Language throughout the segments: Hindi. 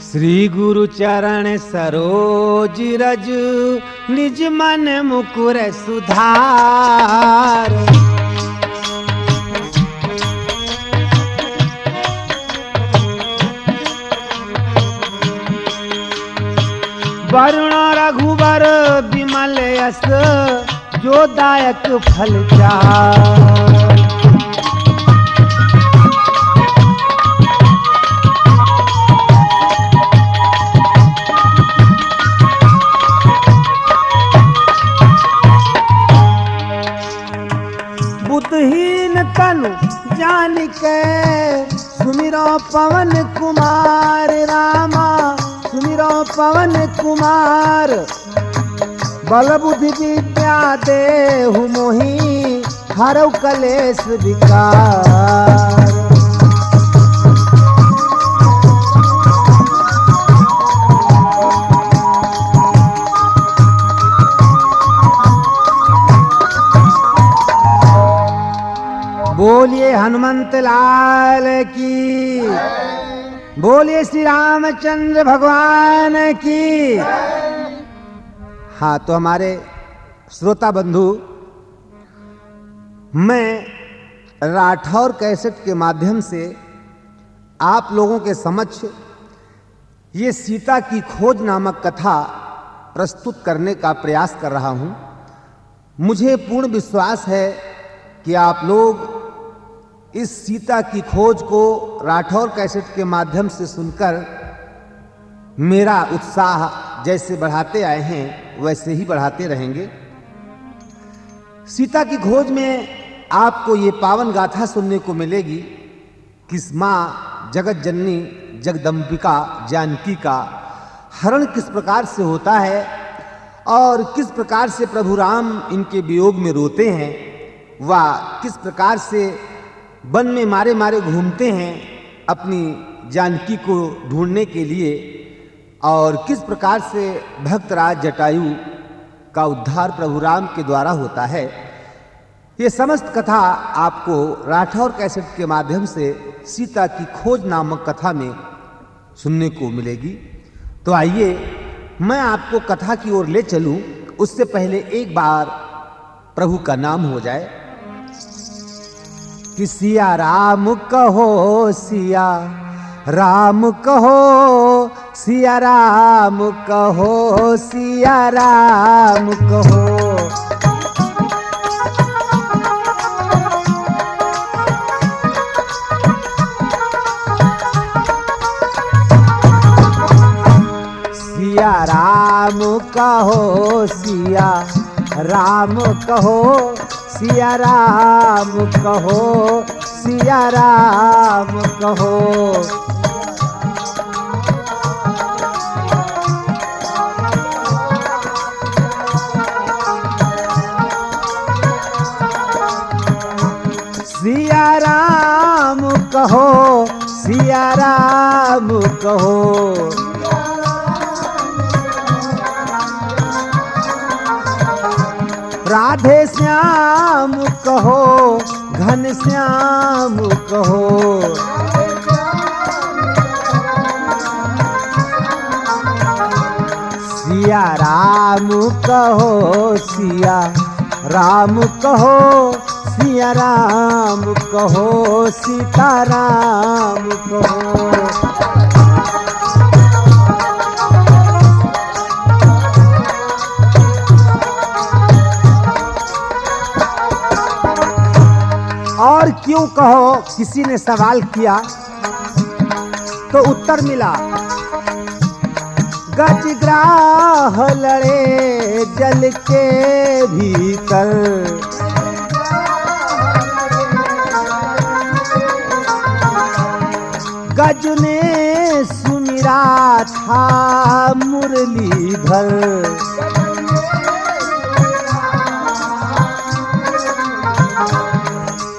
श्री गुरु चरण सरोज रज निज मन मुकुर सुधार। वरुण रघुवर विमल यस जो दायक फल चार। बुद्धहीन तनु जान के सुमिरो पवन कुमार रामा सुमिरो पवन कुमार। बल बुद्धि विद्या देहु मोहि हरौ कलेश विकार। बोलिए हनुमंत लाल की, बोलिए श्री रामचंद्र भगवान की। हाँ, तो हमारे श्रोता बंधु, मैं राठौर कैसेट के माध्यम से आप लोगों के समक्ष ये सीता की खोज नामक कथा प्रस्तुत करने का प्रयास कर रहा हूँ। मुझे पूर्ण विश्वास है कि आप लोग इस सीता की खोज को राठौर कैसेट के माध्यम से सुनकर मेरा उत्साह जैसे बढ़ाते आए हैं वैसे ही बढ़ाते रहेंगे। सीता की खोज में आपको ये पावन गाथा सुनने को मिलेगी कि माँ जगत जननी जगदम्बिका जानकी का हरण किस प्रकार से होता है और किस प्रकार से प्रभु राम इनके वियोग में रोते हैं, व किस प्रकार से वन में मारे मारे घूमते हैं अपनी जानकी को ढूंढने के लिए, और किस प्रकार से भक्तराज जटायु का उद्धार प्रभु राम के द्वारा होता है। ये समस्त कथा आपको राठौर कैसेट के माध्यम से सीता की खोज नामक कथा में सुनने को मिलेगी। तो आइए मैं आपको कथा की ओर ले चलूं, उससे पहले एक बार प्रभु का नाम हो जाए कि सिया राम कहो सिया राम कहो सिया राम कहो सिया राम कहो। सिया राम कहो सिया राम कहो सिया राम कहो सिया राम कहो। सिया राम कहो सिया राम कहो। राधे श्याम कहो घन श्याम कहो। सिया राम कहो सिया राम कहो सिया राम कहो सीता राम कहो। और क्यों कहो, किसी ने सवाल किया तो उत्तर मिला, गजग्राह लड़े जल के भीतर। गज ने सुमिरा था मुरलीधर।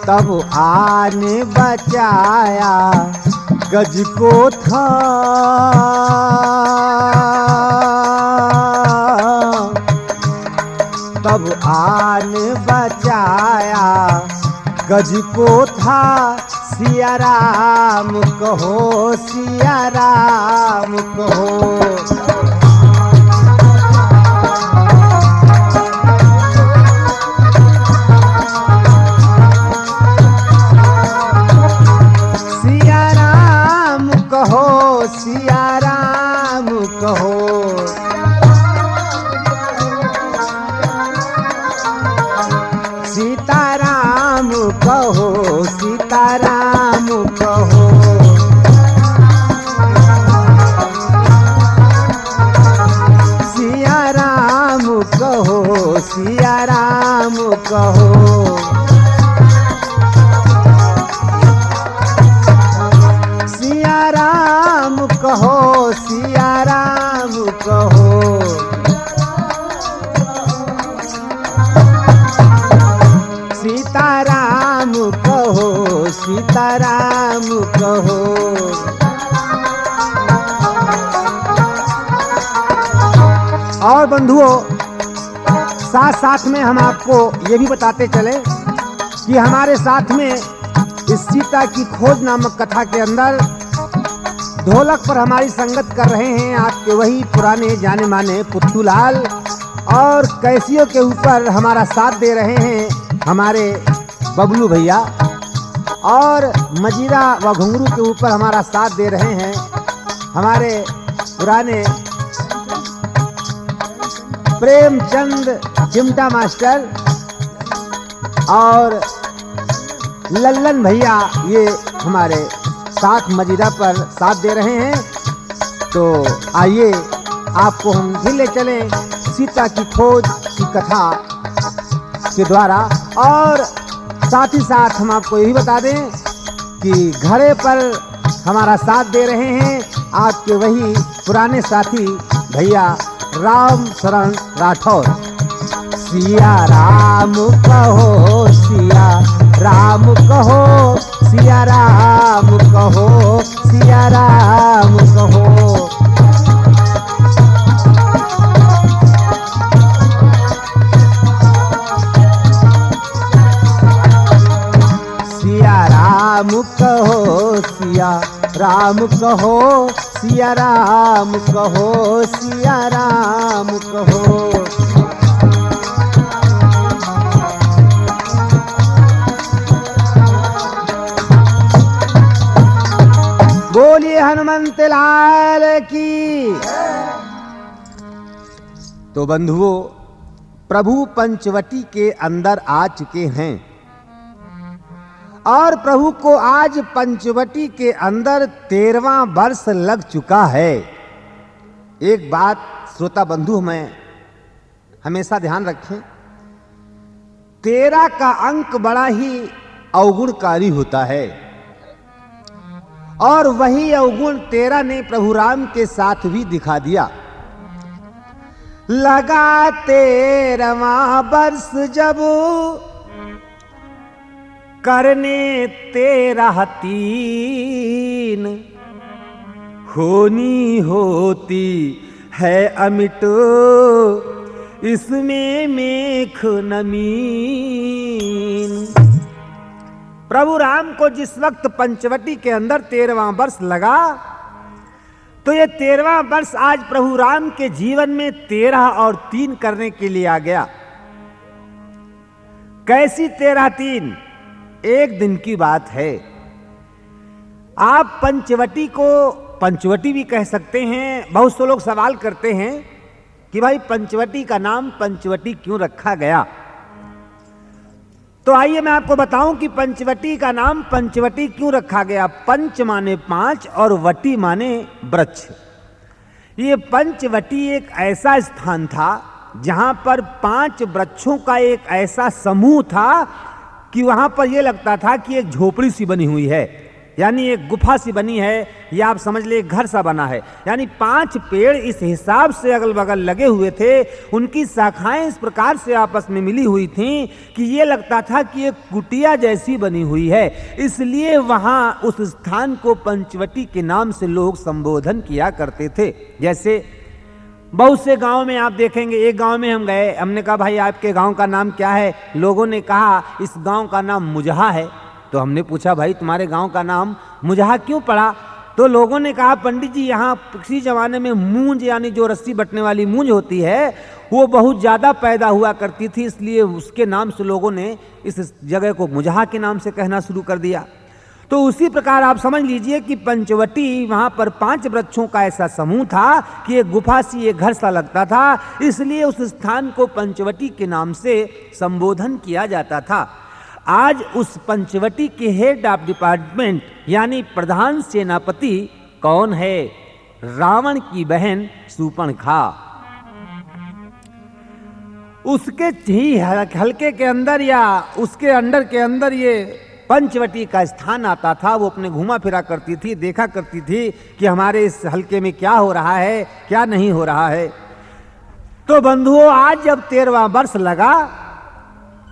तब आने बचाया गज को था। तब आने बचाया गज को था सिया राम कहो, सिया राम कहो। सिया राम कहो, सिया राम कहो। सीताराम कहो, सीताराम कहो। सिया राम कहो, सिया राम कहो। सिया राम कहो, सिया राम कहो। सीताराम कहो, सीताराम कहो। और बंधुओं, साथ साथ में हम आपको ये भी बताते चले कि हमारे साथ में इस सीता की खोज नामक कथा के अंदर ढोलक पर हमारी संगत कर रहे हैं आपके वही पुराने जाने माने पुत्तूलाल, और कैसियों के ऊपर हमारा साथ दे रहे हैं हमारे बबलू भैया, और मजीरा व घुंघरू के ऊपर हमारा साथ दे रहे हैं हमारे पुराने प्रेमचंद चिमटा मास्टर, और लल्लन भैया ये हमारे साथ मजीरा पर साथ दे रहे हैं। तो आइए आपको हम भी ले चलें सीता की खोज की कथा के द्वारा, और साथ ही साथ हम आपको यही बता दें कि घड़े पर हमारा साथ दे रहे हैं आपके वही पुराने साथी भैया राम शरण राठौर। सिया राम कहो, सिया राम कहो, सिया राम कहो, सिया राम कहो। सिया राम कहो, सिया राम कहो, सिया राम कहो, सिया राम कहो। बोलिए हनुमंत लाल की। तो बंधुओं, प्रभु पंचवटी के अंदर आ चुके हैं, और प्रभु को आज पंचवटी के अंदर 13वां वर्ष लग चुका है। एक बात श्रोता बंधु में हमेशा ध्यान रखें, 13 का अंक बड़ा ही अवगुणकारी होता है, और वही अवगुण 13 ने प्रभु राम के साथ भी दिखा दिया। लगा 13वां वर्ष जब करने 13 3, होनी होती है अमिट इसमें मेख नमीन। प्रभु राम को जिस वक्त पंचवटी के अंदर 13वां वर्ष लगा, तो ये 13वां वर्ष आज प्रभु राम के जीवन में 13 और 3 करने के लिए आ गया। कैसी 13 3? एक दिन की बात है। आप पंचवटी को पंचवटी भी कह सकते हैं। बहुत से लोग सवाल करते हैं कि भाई पंचवटी का नाम पंचवटी क्यों रखा गया। तो आइए मैं आपको बताऊं कि पंचवटी का नाम पंचवटी क्यों रखा गया। पंच माने 5 और वटी माने वृक्ष। ये पंचवटी एक ऐसा स्थान था जहां पर 5 वृक्षों का एक ऐसा समूह था कि वहां पर यह लगता था कि एक झोपड़ी सी बनी हुई है, यानी एक गुफा सी बनी है, या आप समझ ले एक घर सा बना है। यानी 5 पेड़ इस हिसाब से अगल बगल लगे हुए थे, उनकी शाखाएं इस प्रकार से आपस में मिली हुई थीं कि ये लगता था कि एक कुटिया जैसी बनी हुई है। इसलिए वहां उस स्थान को पंचवटी के नाम से लोग संबोधन किया करते थे। जैसे बहुत से गांव में आप देखेंगे, एक गांव में हम गए, हमने कहा भाई आपके गांव का नाम क्या है? लोगों ने कहा इस गांव का नाम मुजहा है। तो हमने पूछा भाई तुम्हारे गांव का नाम मुजहा क्यों पड़ा? तो लोगों ने कहा पंडित जी यहाँ किसी जमाने में मूंज यानी जो रस्सी बटने वाली मूंज होती है वो बहुत ज़्यादा पैदा हुआ करती थी, इसलिए उसके नाम से लोगों ने इस जगह को मुजहा के नाम से कहना शुरू कर दिया। तो उसी प्रकार आप समझ लीजिए कि पंचवटी वहाँ पर 5 वृक्षों का ऐसा समूह था कि एक गुफा सी एक घर सा लगता था, इसलिए उस स्थान को पंचवटी के नाम से संबोधन किया जाता था। आज उस पंचवटी के हेड ऑफ डिपार्टमेंट यानी प्रधान सेनापति कौन है? रावण की बहन शूर्पणखा। उसके ही हल्के के अंदर या उसके अंडर के अंदर ये पंचवटी का स्थान आता था। वो अपने घूमा फिरा करती थी, देखा करती थी कि हमारे इस हल्के में क्या हो रहा है, क्या नहीं हो रहा है। तो बंधुओं, आज जब 13वां वर्ष लगा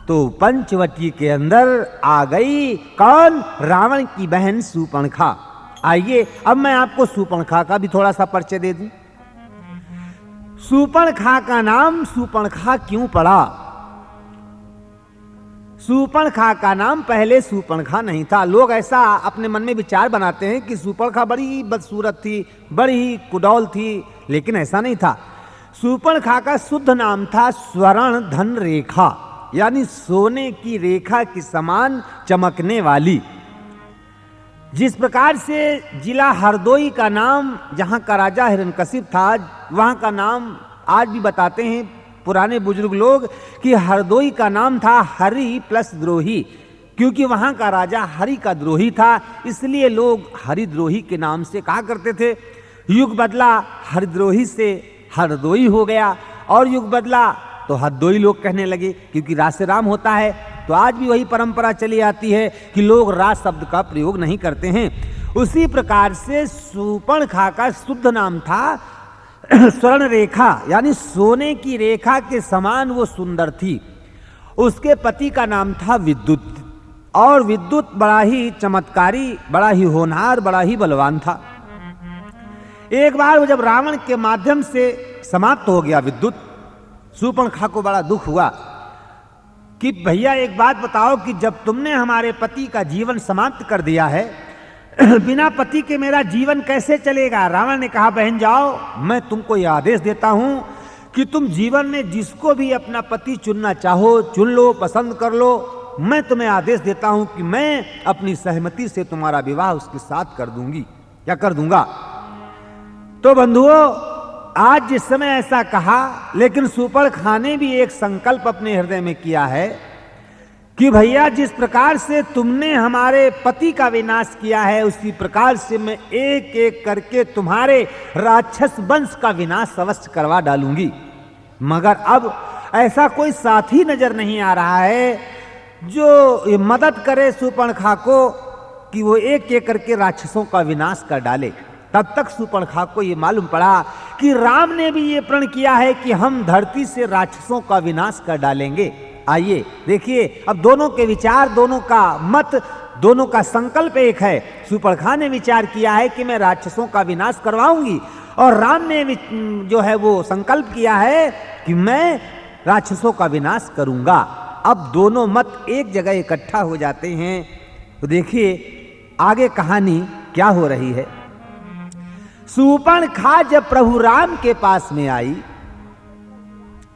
तो पंचवटी के अंदर आ गई कौन? रावण की बहन शूर्पणखा। आइए अब मैं आपको शूर्पणखा का भी थोड़ा सा परिचय दे दूं। शूर्पणखा का नाम शूर्पणखा क्यों पड़ा? शूर्पणखा का नाम पहले शूर्पणखा नहीं था। लोग ऐसा अपने मन में विचार बनाते हैं कि शूर्पणखा बड़ी बदसूरत थी, बड़ी ही कुडौल थी, लेकिन ऐसा नहीं था। शूर्पणखा का शुद्ध नाम था स्वर्ण धन रेखा, यानी सोने की रेखा के समान चमकने वाली। जिस प्रकार से जिला हरदोई का नाम जहां का राजा हिरण्यकशिप था, वहां का नाम आज भी बताते हैं पुराने बुजुर्ग लोग कि हरदोई का नाम था हरि प्लस द्रोही, क्योंकि वहां का राजा हरि का द्रोही था, इसलिए लोग हरिद्रोही के नाम से कहा करते थे। युग बदला, हरिद्रोही से हरदोई हो गया, और युग बदला तो हरदोई लोग कहने लगे, क्योंकि राज से राम होता है। तो आज भी वही परंपरा चली आती है कि लोग राज शब्द का प्रयोग नहीं करते हैं। उसी प्रकार से शूर्पणखा का शुद्ध नाम था स्वर्ण रेखा, यानी सोने की रेखा के समान वो सुंदर थी। उसके पति का नाम था विद्युत, और विद्युत बड़ा ही चमत्कारी, बड़ा ही होनहार, बड़ा ही बलवान था। एक बार वो जब रावण के माध्यम से समाप्त हो गया विद्युत, शूर्पणखा को बड़ा दुख हुआ कि भैया एक बात बताओ कि जब तुमने हमारे पति का जीवन समाप्त कर दिया है, बिना पति के मेरा जीवन कैसे चलेगा? रावण ने कहा बहन जाओ, मैं तुमको यह आदेश देता हूं कि तुम जीवन में जिसको भी अपना पति चुनना चाहो चुन लो, पसंद कर लो। मैं तुम्हें आदेश देता हूं कि मैं अपनी सहमति से तुम्हारा विवाह उसके साथ कर दूंगी, क्या कर दूंगा। तो बंधुओं, आज जिस समय ऐसा कहा, लेकिन शूर्पणखा ने भी एक संकल्प अपने हृदय में किया है कि भैया जिस प्रकार से तुमने हमारे पति का विनाश किया है, उसी प्रकार से मैं एक एक करके तुम्हारे राक्षस वंश का विनाश अवश्य करवा डालूंगी। मगर अब ऐसा कोई साथी नजर नहीं आ रहा है जो मदद करे शूर्पणखा को कि वो एक एक करके राक्षसों का विनाश कर डाले। तब तक शूर्पणखा को ये मालूम पड़ा कि राम ने भी ये प्रण किया है कि हम धरती से राक्षसों का विनाश कर डालेंगे। आइए देखिए, अब दोनों के विचार, दोनों का मत, दोनों का संकल्प एक है। शूर्पणखा ने विचार किया है कि मैं राक्षसों का विनाश करवाऊंगी, और राम ने जो है वो संकल्प किया है कि मैं राक्षसों का विनाश करूंगा। अब दोनों मत एक जगह इकट्ठा हो जाते हैं। तो देखिए आगे कहानी क्या हो रही है। शूर्पणखा जब प्रभु राम के पास में आई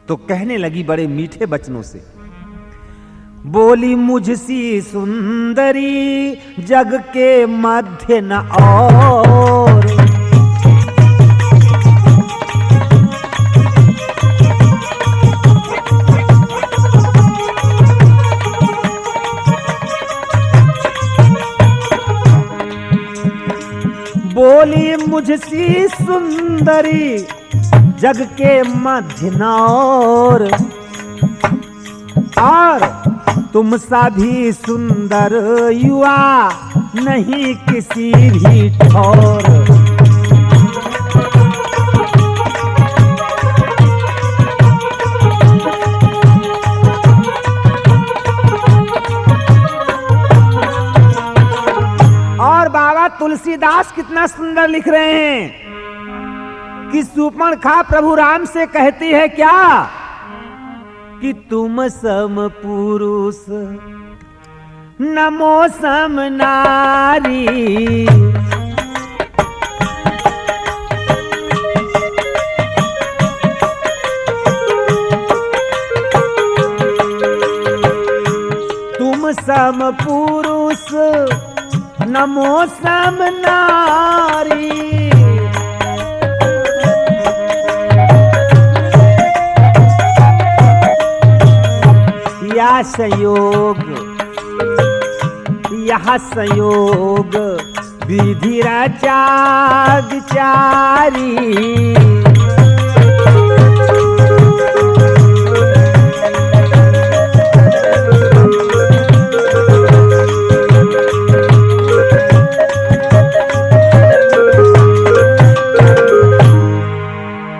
तो कहने लगी बड़े मीठे वचनों से, बोली मुझसी सुंदरी जग के मध्य न और, बोली मुझसी सुंदरी जग के मध्य न और तुम सा भी सुंदर युवा नहीं किसी भी ठौर। और बाबा तुलसीदास कितना सुंदर लिख रहे हैं कि शूर्पणखा प्रभु राम से कहती है क्या कि तुम सम पुरुष नमो सम नारी। तुम सम पुरुष नमो सम नारी। या संयोग यह संयोग विधि रचा विचारी।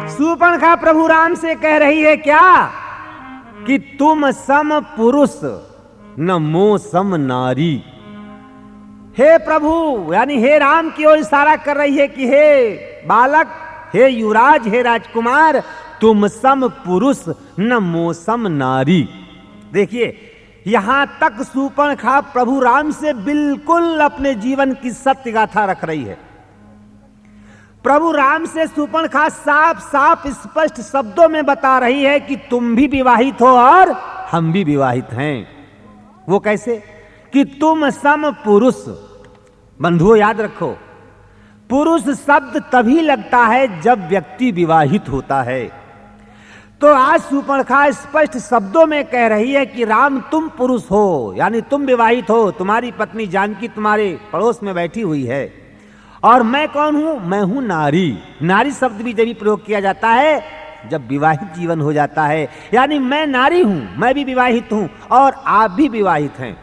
शूर्पणखा प्रभु राम से कह रही है क्या कि तुम सम पुरुष नमो सम नारी। हे प्रभु यानी हे राम की ओर इशारा कर रही है कि हे बालक, हे युवराज, हे राजकुमार, तुम सम पुरुष नमो सम नारी। देखिए यहां तक शूर्पणखा प्रभु राम से बिल्कुल अपने जीवन की सत्य गाथा रख रही है। प्रभु राम से शूर्पणखा साफ साफ स्पष्ट शब्दों में बता रही है कि तुम भी विवाहित हो और हम भी विवाहित हैं। वो कैसे कि तुम सम पुरुष। बंधुओं याद रखो, पुरुष शब्द तभी लगता है जब व्यक्ति विवाहित होता है। तो आज शूर्पणखा स्पष्ट शब्दों में कह रही है कि राम तुम पुरुष हो, यानी तुम विवाहित हो, तुम्हारी पत्नी जानकी तुम्हारे पड़ोस में बैठी हुई है। और मैं कौन हूं? मैं हूं नारी। नारी शब्द भी जब प्रयोग किया जाता है जब विवाहित जीवन हो जाता है, यानी मैं नारी हूं, मैं भी विवाहित हूं और आप भी विवाहित हैं।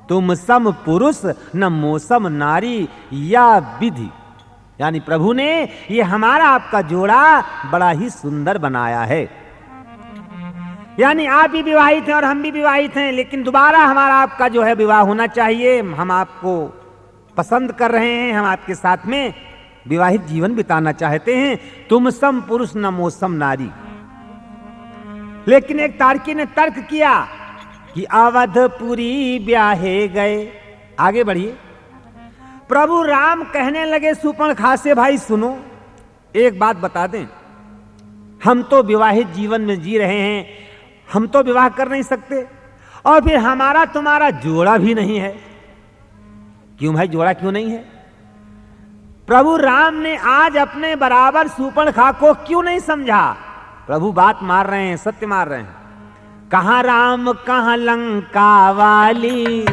तुम सम पुरुष नमो सम नारी या विधि, यानी प्रभु ने ये हमारा आपका जोड़ा बड़ा ही सुंदर बनाया है। यानी आप भी विवाहित हैं और हम भी विवाहित हैं, लेकिन दोबारा हमारा आपका जो है विवाह होना चाहिए। हम आपको पसंद कर रहे हैं, हम आपके साथ में विवाहित जीवन बिताना चाहते हैं। तुम सम पुरुष नमो सम नारी। लेकिन एक तार्की ने तर्क किया कि अवधपुरी ब्याहे गए। आगे बढ़िए। प्रभु राम कहने लगे शूर्पणखा से, भाई सुनो, एक बात बता दें, हम तो विवाहित जीवन में जी रहे हैं, हम तो विवाह कर नहीं सकते, और फिर हमारा तुम्हारा जोड़ा भी नहीं है। क्यों भाई, जोड़ा क्यों नहीं है? प्रभु राम ने आज अपने बराबर शूर्पणखा को क्यों नहीं समझा? प्रभु बात मार रहे हैं, सत्य मार रहे हैं। कहां राम कहां लंका वाली,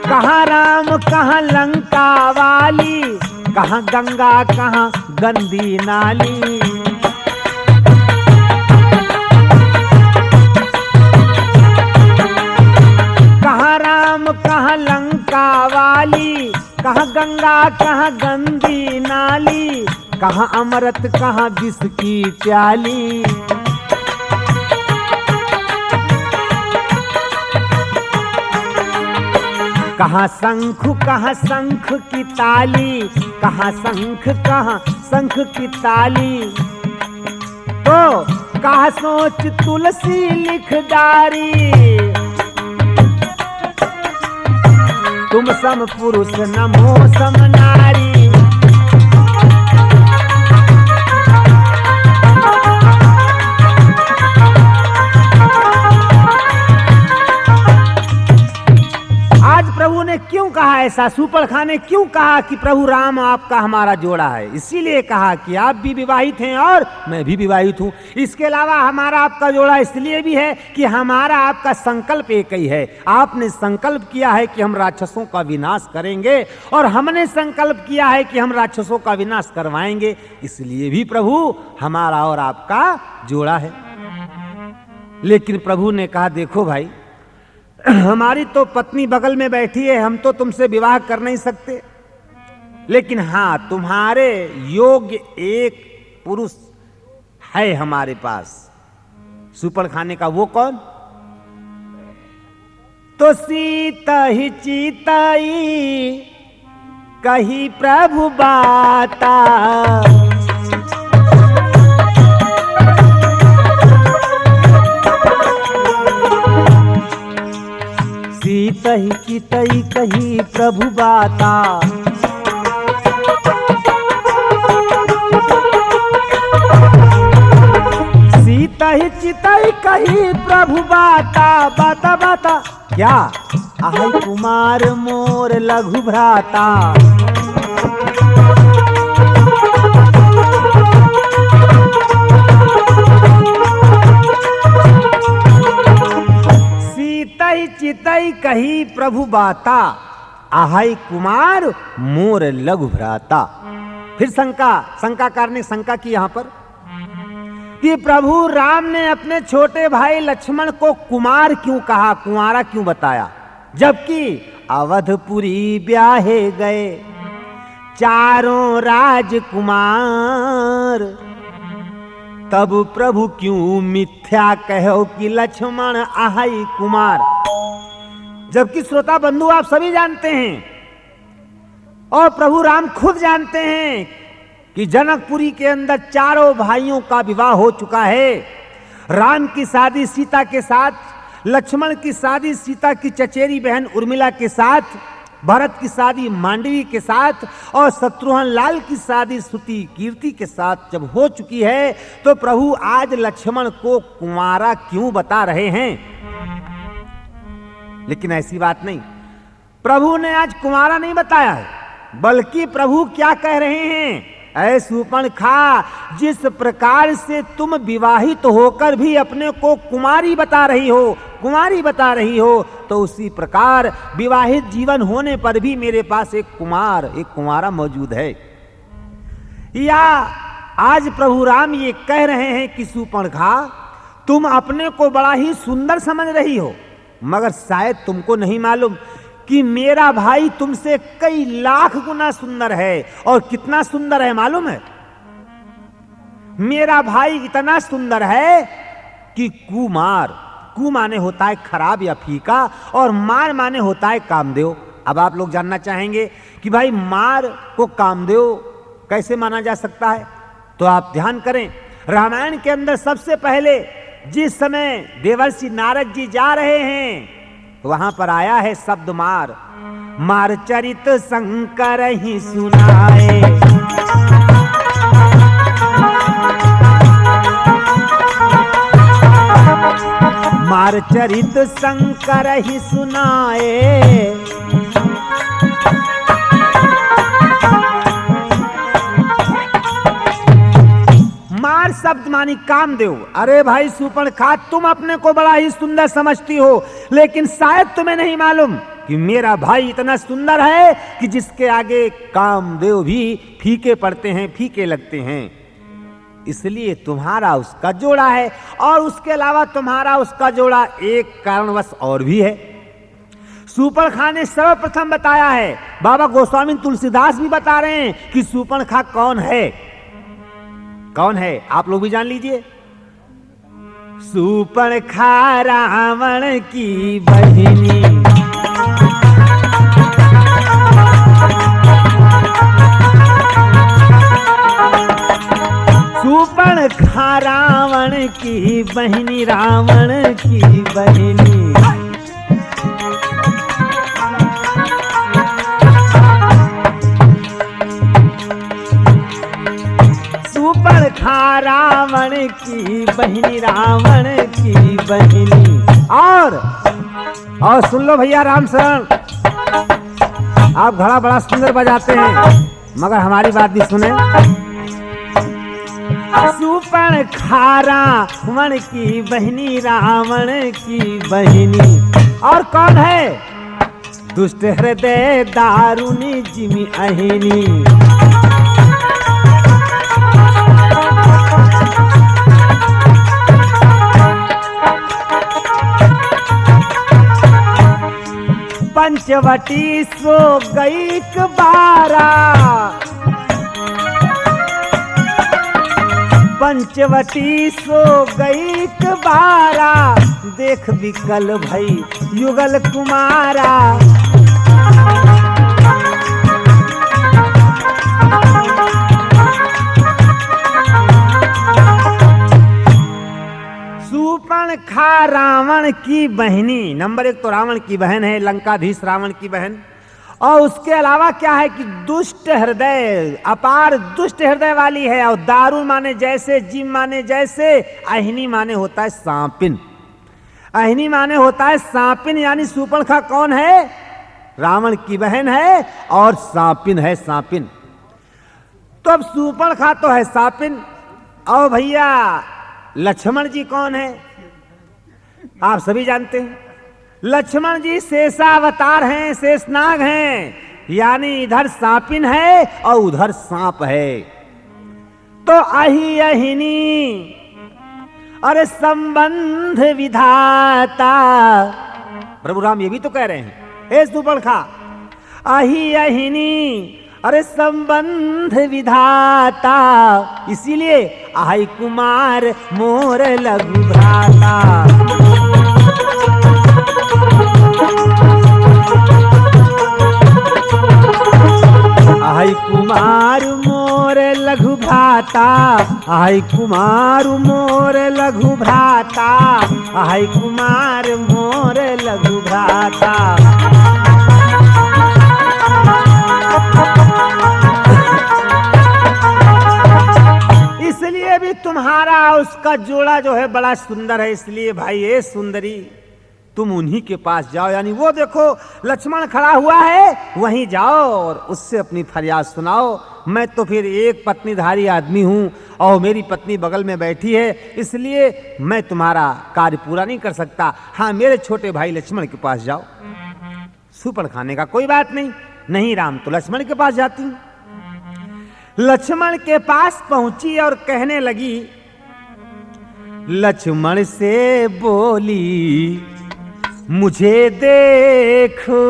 कहां राम कहां लंका वाली, कहां गंगा कहां गंदी नाली। कहां राम कहां लंका वाली, कहां गंगा कहां गंदी नाली, कहां अमृत कहां विष की प्याली। कहां शंख की ताली, कहां शंख की ताली। तो कहां सोच तुलसी लिख डारी। तुम सम पुरुष नमो सम नारी। आज प्रभु ने क्यों कहा ऐसा? शूर्पणखा ने क्यों कहा कि प्रभु राम आपका हमारा जोड़ा है? इसीलिए कहा कि आप भी विवाहित हैं और मैं भी विवाहित हूं। इसके अलावा हमारा आपका जोड़ा इसलिए भी है कि हमारा आपका संकल्प एक ही है। आपने संकल्प किया है कि हम राक्षसों का विनाश करेंगे और हमने संकल्प किया है कि हम राक्षसों का विनाश करवाएंगे। इसलिए भी प्रभु हमारा और आपका जोड़ा है। लेकिन प्रभु ने कहा, देखो भाई, हमारी तो पत्नी बगल में बैठी है, हम तो तुमसे विवाह कर नहीं सकते, लेकिन हां, तुम्हारे योग्य एक पुरुष है हमारे पास। शूर्पणखा ने कहा, वो कौन? तो सीता ही चीताई कही प्रभु बाता। सीतहि चितई कही प्रभु बाता, सीतहि चितई कही प्रभु बाता, बाता बाता क्या आहै कुमार मोर लघु भ्राता। सीतई चितई कही प्रभु बाता, आहै कुमार मोर लघु भ्राता। फिर शंकाकार ने शंका की यहां पर कि प्रभु राम ने अपने छोटे भाई लक्ष्मण को कुमार क्यों कहा, कुंवारा क्यों बताया, जबकि अवधपुरी ब्याहे गए चारों राजकुमार। तब प्रभु क्यों मिथ्या कहो कि लक्ष्मण आहै कुमार। जबकि श्रोता बंधु आप सभी जानते हैं और प्रभु राम खुद जानते हैं कि जनकपुरी के अंदर चारों भाइयों का विवाह हो चुका है। राम की शादी सीता के साथ, लक्ष्मण की शादी सीता की चचेरी बहन उर्मिला के साथ, भरत की शादी मांडवी के साथ और शत्रुघ्न लाल की शादी सुति कीर्ति के साथ जब हो चुकी है, तो प्रभु आज लक्ष्मण को कुंवारा क्यों बता रहे हैं। लेकिन ऐसी बात नहीं, प्रभु ने आज कुंवारा नहीं बताया है, बल्कि प्रभु क्या कह रहे हैं, ऐ शूर्पणखा, जिस प्रकार से तुम विवाहित होकर भी अपने को कुमारी बता रही हो, कुमारी बता रही हो, तो उसी प्रकार विवाहित जीवन होने पर भी मेरे पास एक कुंवारा मौजूद है। या आज प्रभु राम ये कह रहे हैं कि शूर्पणखा, तुम अपने को बड़ा ही सुंदर समझ रही हो, मगर शायद तुमको नहीं मालूम कि मेरा भाई तुमसे कई लाख गुना सुंदर है। और कितना सुंदर है मालूम है? मेरा भाई इतना सुंदर है कि कुमार, कु माने होता है खराब या फीका, और मार माने होता है कामदेव। अब आप लोग जानना चाहेंगे कि भाई मार को कामदेव कैसे माना जा सकता है, तो आप ध्यान करें, रामायण के अंदर सबसे पहले जिस समय देवर्षि नारद जी जा रहे हैं, वहां पर आया है शब्द मार। मार चरित शंकर ही सुनाए, मार चरित शंकर ही सुनाए। मार शब्द मानी कामदेव। अरे भाई शूर्पणखा, तुम अपने को बड़ा ही सुंदर समझती हो, लेकिन शायद तुम्हें नहीं मालूम कि मेरा भाई इतना सुंदर है कि जिसके आगे कामदेव भी फीके पड़ते हैं, फीके लगते हैं। इसलिए तुम्हारा उसका जोड़ा है, और उसके अलावा तुम्हारा उसका जोड़ा एक कारणवश और भी है। शूर्पणखा ने सर्वप्रथम बताया है, बाबा गोस्वामी तुलसीदास भी बता रहे हैं कि शूर्पणखा कौन है। कौन है आप लोग भी जान लीजिए। शूर्पणखा रावण की बहिनी, शूर्पणखा रावण की बहिनी, रावण की बहिनी। शूर्पणखा रावण की बहिनी, रावण की बहिनी। और सुन लो भैया राम शरण, आप घड़ा बड़ा सुंदर बजाते हैं, मगर हमारी बात भी सुने। शूर्पणखा रावण की बहिनी, रावण की बहिनी। और कौन है? दुष्ट हृदय दारुणी जिमी अहिनी। पंचवटी सो गई बारा, पंचवटी सो गई बारा, देख विकल भई युगल कुमारा। शूर्पणखा रावण रावण की बहनी, नंबर 1 तो रावण की बहन है, लंकाधीश रावण की बहन। और उसके अलावा क्या है कि दुष्ट हृदय, अपार दुष्ट हृदय वाली है। और दारू माने जैसे, जिम माने जैसे, अहिनी माने होता है सांपिन। अहिनी माने होता है सांपिन, यानी शूर्पणखा कौन है? रावण की बहन है और सांपिन है, सांपिन। तो अब शूर्पणखा तो है सांपिन, और भैया लक्ष्मण जी कौन है? आप सभी जानते हैं, लक्ष्मण जी शेषावतार हैं, शेषनाग हैं, यानी इधर सांपिन है और उधर सांप है। तो अहि अहिनी, अरे संबंध विधाता, प्रभु राम ये भी तो कह रहे हैं, हे शूर्पणखा अहि अहिनी, अरे संबंध विधाता, इसीलिए आई कुमार मोर लघु भ्राता। आई कुमार मोर लघु भ्राता, आई कुमार मोर लघु भ्राता, आई कुमार मोर लघु भ्राता। इसलिए भी तुम्हारा उसका जोड़ा जो है बड़ा सुंदर है, इसलिए भाई ये सुंदरी तुम उन्हीं के पास जाओ, यानी वो देखो लक्ष्मण खड़ा हुआ है, वहीं जाओ और उससे अपनी फरियाद सुनाओ। मैं तो फिर एक पत्नीधारी आदमी हूं और मेरी पत्नी बगल में बैठी है, इसलिए मैं तुम्हारा कार्य पूरा नहीं कर सकता। हाँ, मेरे छोटे भाई लक्ष्मण के पास जाओ। शूर्पणखा ने कहा कोई बात नहीं, नहीं राम तो लक्ष्मण के पास जाती हूं। लक्ष्मण के पास पहुंची और कहने लगी, लक्ष्मण से बोली मुझे देखो,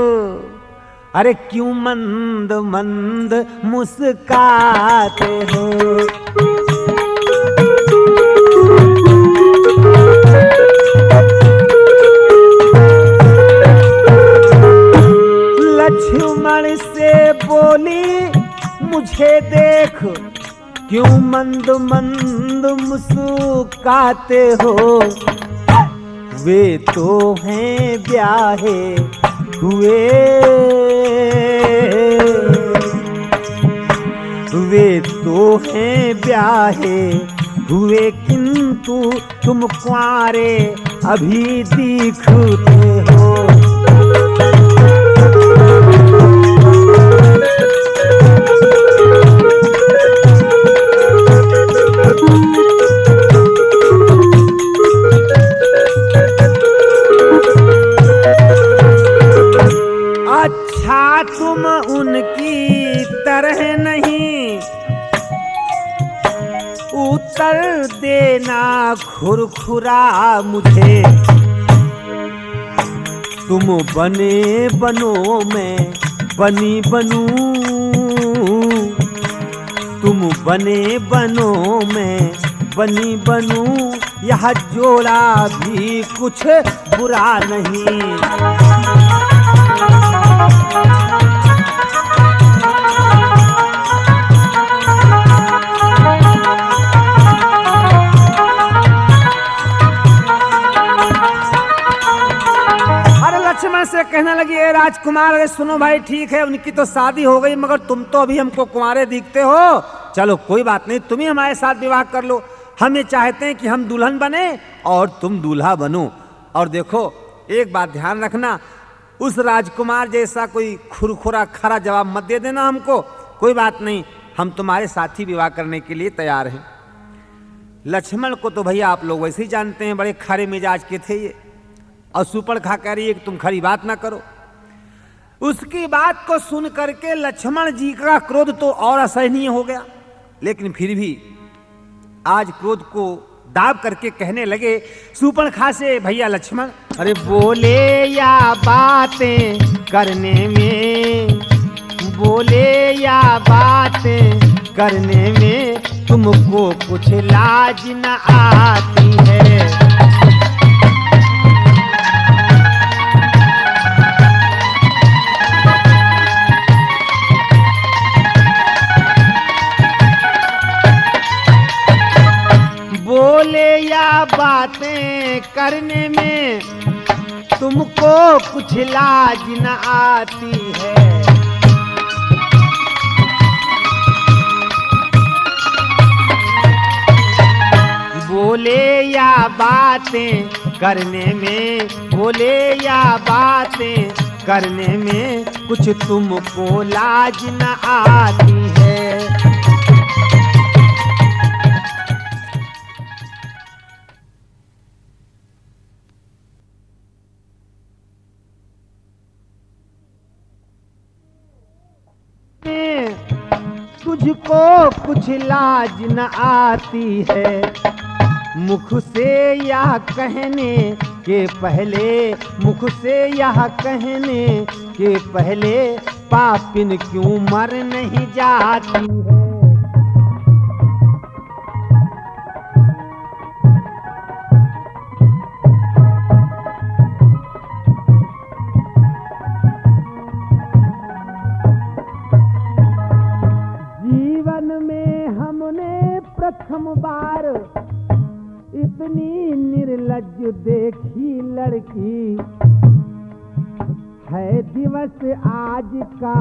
अरे क्यों मंद मंद मुस्काते हो। लक्ष्मण से बोली मुझे देख, क्यों मंद मंद मुस्काते हो। वे तो हैं ब्याहे हुए, वे तो हैं ब्याहे हुए, किंतु तुम कुंवारे अभी दिखते हो। अच्छा तुम उनकी तरह नहीं, उत्तर देना खुरखुरा मुझे। तुम बने बनो मैं बनी बनूं, तुम बने बनो मैं बनी बनूं, यह जोड़ा भी कुछ बुरा नहीं। लक्ष्मण से कहने लगी, ए राजकुमार, अरे सुनो भाई, ठीक है उनकी तो शादी हो गई, मगर तुम तो अभी हमको कुंवारे दिखते हो। चलो कोई बात नहीं, तुम ही हमारे साथ विवाह कर लो। हम ये चाहते हैं कि हम दुल्हन बने और तुम दूल्हा बनो। और देखो एक बात ध्यान रखना, उस राजकुमार जैसा कोई खुरखुरा खरा जवाब मत दे देना हमको। कोई बात नहीं, हम तुम्हारे साथ ही विवाह करने के लिए तैयार हैं। लक्ष्मण को तो भैया आप लोग वैसे ही जानते हैं, बड़े खरे मिजाज के थे ये। और शूर्पणखा कह रही है कि तुम खरी बात ना करो। उसकी बात को सुन करके लक्ष्मण जी का क्रोध तो और असहनीय हो गया, लेकिन फिर भी आज क्रोध को दाब करके कहने लगे शूर्पणखा से, भैया लक्ष्मण, अरे बोले या बातें करने में, बोले या बातें करने में तुमको कुछ लाज न आती है। बोले या बातें करने में तुमको कुछ लाज न आती है। बोले या बातें करने में, बोले या बातें करने में कुछ तुमको लाज न आती है। तुझको कुछ लाज न आती है, मुख से यह कहने के पहले, मुख से यह कहने के पहले पापिन क्यों मर नहीं जाती है। जीवन में हमने प्रथम बार इतनी निर्लज्ज देखी लड़की है। दिवस आज का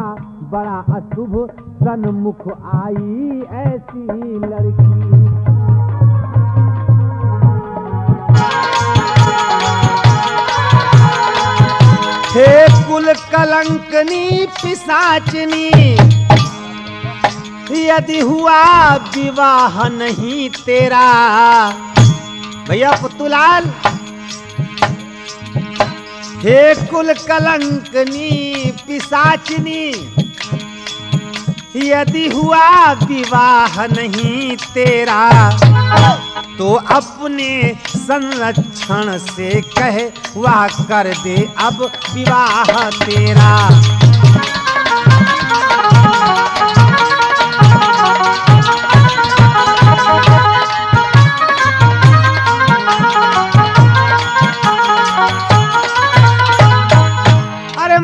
बड़ा अशुभ, सन्मुख आई ऐसी लड़की। हे कुल कलंकनी पिशाचनी, यदि हुआ विवाह नहीं तेरा। भैया पुत्तूलाल, हे कुल कलंकनी पिशाचनी, यदि हुआ विवाह नहीं तेरा तो अपने संरक्षण से कह वह कर दे अब विवाह तेरा।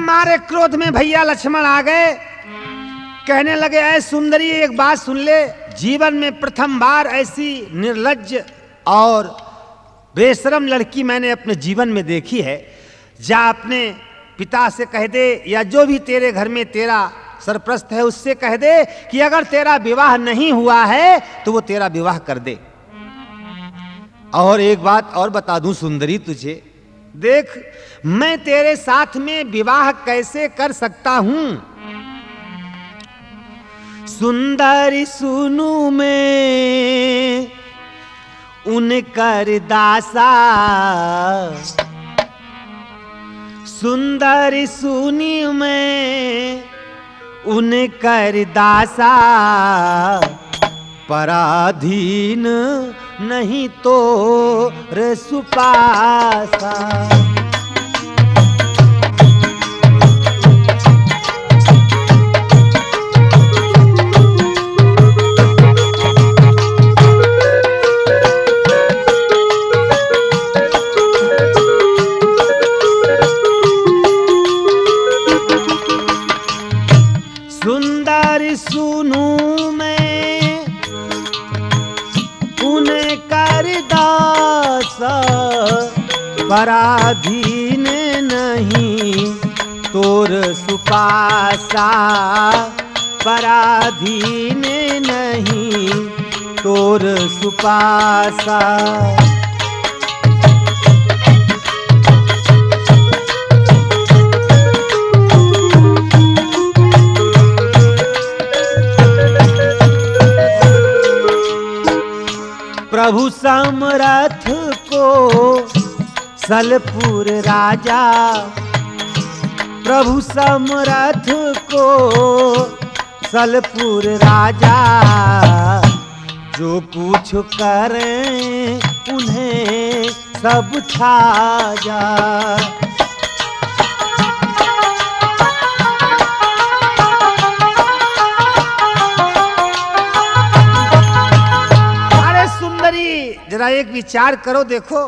मारे क्रोध में भैया लक्ष्मण आ गए, कहने लगे ऐ सुंदरी एक बात सुन ले, जीवन में प्रथम बार ऐसी निर्लज्ज और बेशरम लड़की मैंने अपने जीवन में देखी है। जा अपने पिता से कह दे या जो भी तेरे घर में तेरा सरप्रस्त है उससे कह दे कि अगर तेरा विवाह नहीं हुआ है तो वो तेरा विवाह कर दे। और एक बात और बता दूं सुंदरी तुझे, देख मैं तेरे साथ में विवाह कैसे कर सकता हूं। सुंदरी सुनू मैं उनकर दासा, सुंदरी सुनी मैं उनकर दासा, पराधीन नहीं तो रे सुपासा। सुंदर सुनू मैं उनकर दास, पराधीन नहीं तोर सुपासा, पराधीन नहीं तोर सुपासा। प्रभु समरथ को सलपुर राजा, प्रभु समरथ को सलपुर राजा, जो कुछ करें उन्हें सब छाजा। जरा एक विचार करो, देखो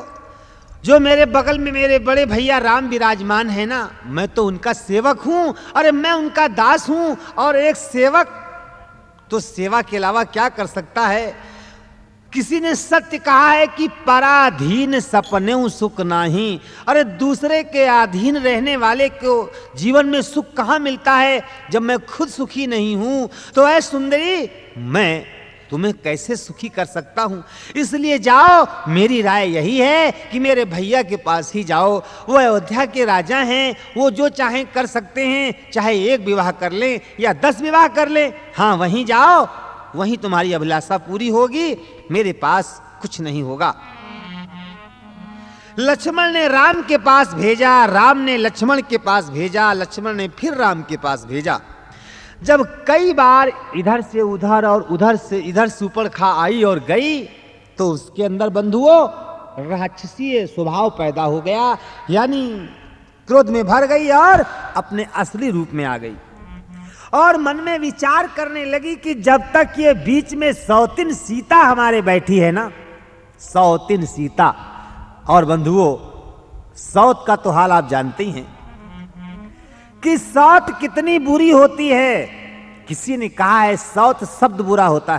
जो मेरे बगल में मेरे बड़े भैया राम विराजमान है ना, मैं तो उनका सेवक हूं। अरे मैं उनका दास हूं और एक सेवक तो सेवा के अलावा क्या कर सकता है। किसी ने सत्य कहा है कि पराधीन सपने सुख नाही। अरे दूसरे के अधीन रहने वाले को जीवन में सुख कहाँ मिलता है जब मैं खुद सुखी नहीं हूं। तो ऐ सुंदरी, मैं तुम्हें कैसे सुखी कर सकता हूं। इसलिए जाओ, मेरी राय यही है कि मेरे भैया के पास ही जाओ। वो अयोध्या के राजा हैं, वो जो चाहें कर सकते हैं, चाहे 1 विवाह कर लें या 10 विवाह कर लें। हाँ, वहीं जाओ, वहीं तुम्हारी अभिलाषा पूरी होगी, मेरे पास कुछ नहीं होगा। लक्ष्मण ने राम के पास भेजा, राम ने लक्ष्मण के पास भेजा, लक्ष्मण ने फिर राम के पास भेजा। जब कई बार इधर से उधर और उधर से इधर सूर्पणखा आई और गई, तो उसके अंदर बंधुओं राक्षसीय स्वभाव पैदा हो गया, यानी क्रोध में भर गई और अपने असली रूप में आ गई और मन में विचार करने लगी कि जब तक ये बीच में सौतिन सीता हमारे बैठी है ना, सौतिन सीता। और बंधुओं, सौत का तो हाल आप जानते ही हैं कि सौत कितनी बुरी होती है। किसी ने कहा है सौत शब्द बुरा होता